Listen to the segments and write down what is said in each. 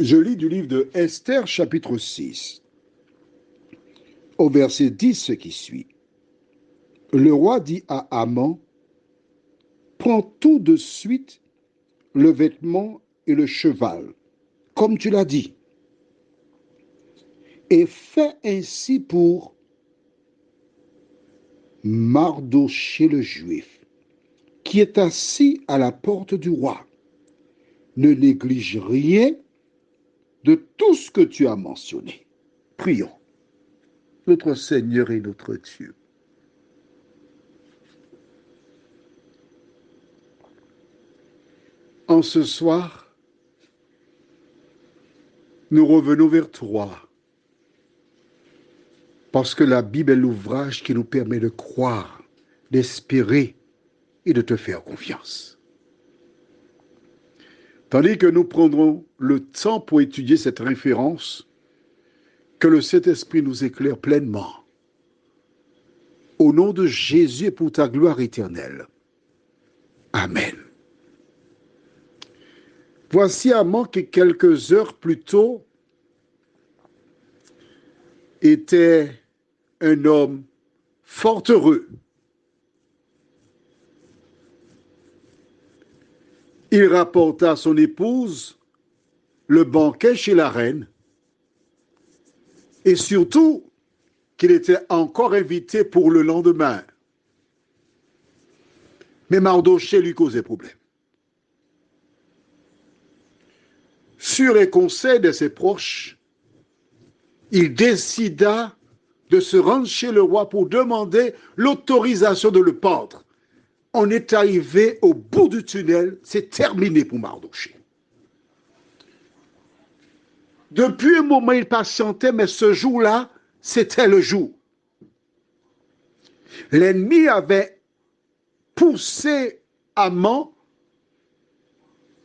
Je lis du livre de Esther, chapitre 6, au verset 10, ce qui suit. Le roi dit à Haman, prends tout de suite le vêtement et le cheval, comme tu l'as dit, et fais ainsi pour Mardochée le Juif, qui est assis à la porte du roi. Ne néglige rien de tout ce que tu as mentionné. Prions. Notre Seigneur et notre Dieu. En ce soir, nous revenons vers toi, parce que la Bible est l'ouvrage qui nous permet de croire, d'espérer et de te faire confiance. Tandis que nous prendrons le temps pour étudier cette référence, que le Saint-Esprit nous éclaire pleinement. Au nom de Jésus et pour ta gloire éternelle. Amen. Voici Haman qui, quelques heures plus tôt, était un homme fort heureux. Il rapporta à son épouse le banquet chez la reine et surtout qu'il était encore invité pour le lendemain. Mais Mardochée lui causait problème. Sur les conseils de ses proches, il décida de se rendre chez le roi pour demander l'autorisation de le pendre. On est arrivé au bout du tunnel, c'est terminé pour Mardochée. Depuis un moment, il patientait, mais ce jour-là, c'était le jour. L'ennemi avait poussé Haman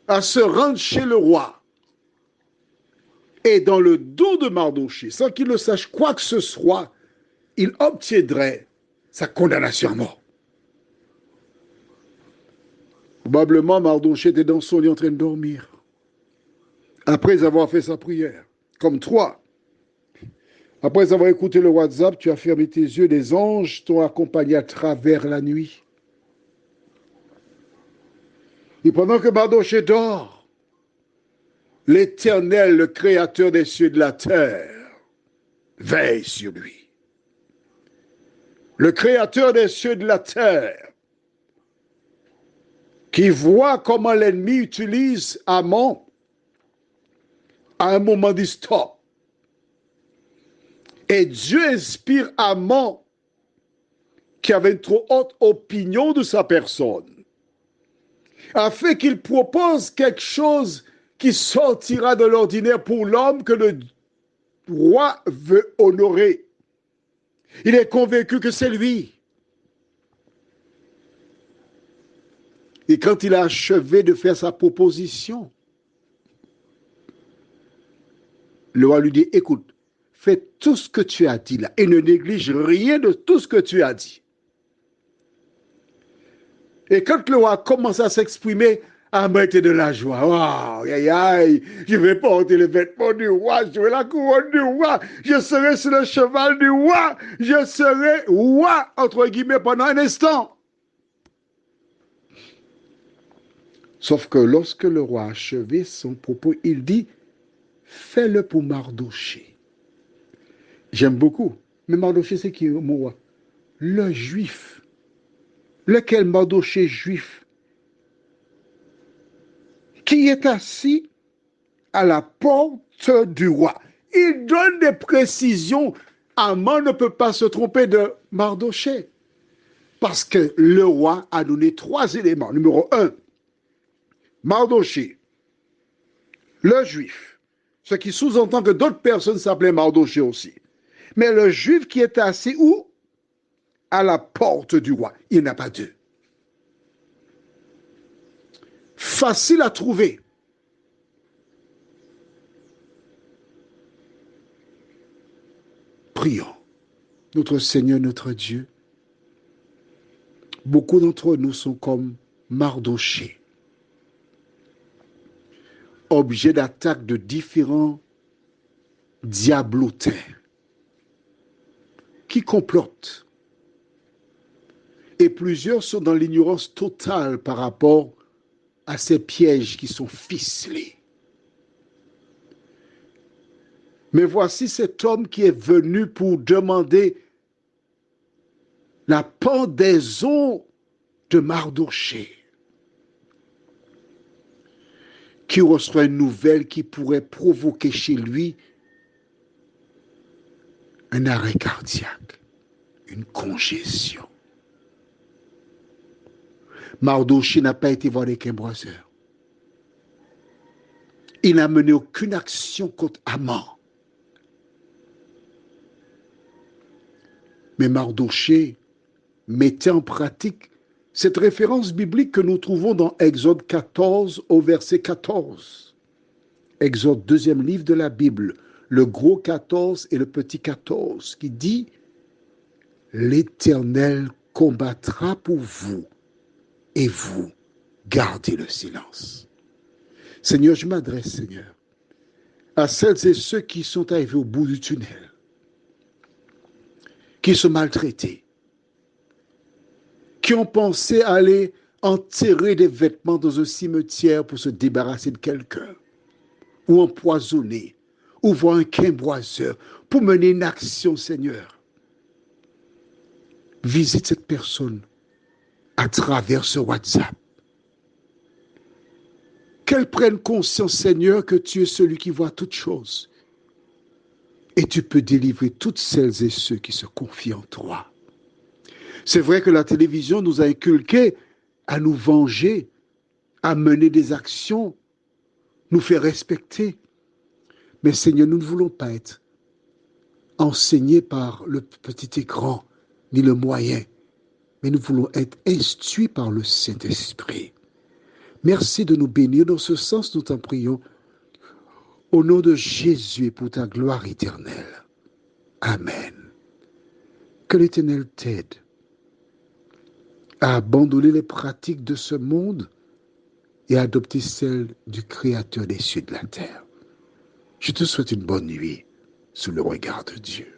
à se rendre chez le roi. Et dans le dos de Mardochée, sans qu'il ne sache quoi que ce soit, il obtiendrait sa condamnation à mort. Probablement, Mardochée était dans son lit en train de dormir. Après avoir fait sa prière, comme toi. Après avoir écouté le WhatsApp, tu as fermé tes yeux, les anges t'ont accompagné à travers la nuit. Et pendant que Mardochée dort, l'Éternel, le Créateur des cieux et de la terre, veille sur lui. Le Créateur des cieux et de la terre, qui voit comment l'ennemi utilise Haman, à un moment dit stop. Et Dieu inspire Haman, qui avait une trop haute opinion de sa personne, afin qu'il propose quelque chose qui sortira de l'ordinaire pour l'homme que le roi veut honorer. Il est convaincu que c'est lui. Et quand il a achevé de faire sa proposition, le roi lui dit, écoute, fais tout ce que tu as dit là et ne néglige rien de tout ce que tu as dit. Et quand le roi commence à s'exprimer, Haman était de la joie. Waouh, aïe, aïe, je vais porter les vêtements du roi, je vais la couronne du roi, je serai sur le cheval du roi, je serai roi, entre guillemets, pendant un instant. Sauf que lorsque le roi a achevé son propos, il dit, fais-le pour Mardochée. J'aime beaucoup. Mais Mardochée, c'est qui, mon roi? Le juif. Lequel Mardochée juif? Qui est assis à la porte du roi. Il donne des précisions. Haman ne peut pas se tromper de Mardochée. Parce que le roi a donné 3 éléments. Numéro 1, Mardochée, le juif. Ce qui sous-entend que d'autres personnes s'appelaient Mardochée aussi. Mais le juif qui est assis où? À la porte du roi. Il n'y en a pas deux. Facile à trouver. Prions. Notre Seigneur, notre Dieu, beaucoup d'entre nous sont comme Mardochée. objet d'attaque de différents diablotins qui complotent. Et plusieurs sont dans l'ignorance totale par rapport à ces pièges qui sont ficelés. Mais voici cet homme qui est venu pour demander la pendaison de Mardochée, qui reçoit une nouvelle qui pourrait provoquer chez lui un arrêt cardiaque, une congestion. Mardochée n'a pas été voir les quimboiseurs. Il n'a mené aucune action contre Haman. Mais Mardochée mettait en pratique cette référence biblique que nous trouvons dans Exode 14 au verset 14. Exode, deuxième livre de la Bible, le gros 14 et le petit 14, qui dit « L'Éternel combattra pour vous et vous gardez le silence. » Seigneur, je m'adresse, Seigneur, à celles et ceux qui sont arrivés au bout du tunnel, qui sont maltraités, qui ont pensé aller enterrer des vêtements dans un cimetière pour se débarrasser de quelqu'un, ou empoisonner, ou voir un quimboiseur, pour mener une action, Seigneur. Visite cette personne à travers ce WhatsApp. Qu'elle prenne conscience, Seigneur, que tu es celui qui voit toutes choses. Et tu peux délivrer toutes celles et ceux qui se confient en toi. C'est vrai que la télévision nous a inculqué à nous venger, à mener des actions, nous faire respecter. Mais Seigneur, nous ne voulons pas être enseignés par le petit écran, ni le moyen, mais nous voulons être instruits par le Saint-Esprit. Merci de nous bénir dans ce sens, nous t'en prions. Au nom de Jésus et pour ta gloire éternelle. Amen. Que l'Éternel t'aide à abandonner les pratiques de ce monde et à adopter celles du Créateur des cieux et de la terre. Je te souhaite une bonne nuit sous le regard de Dieu.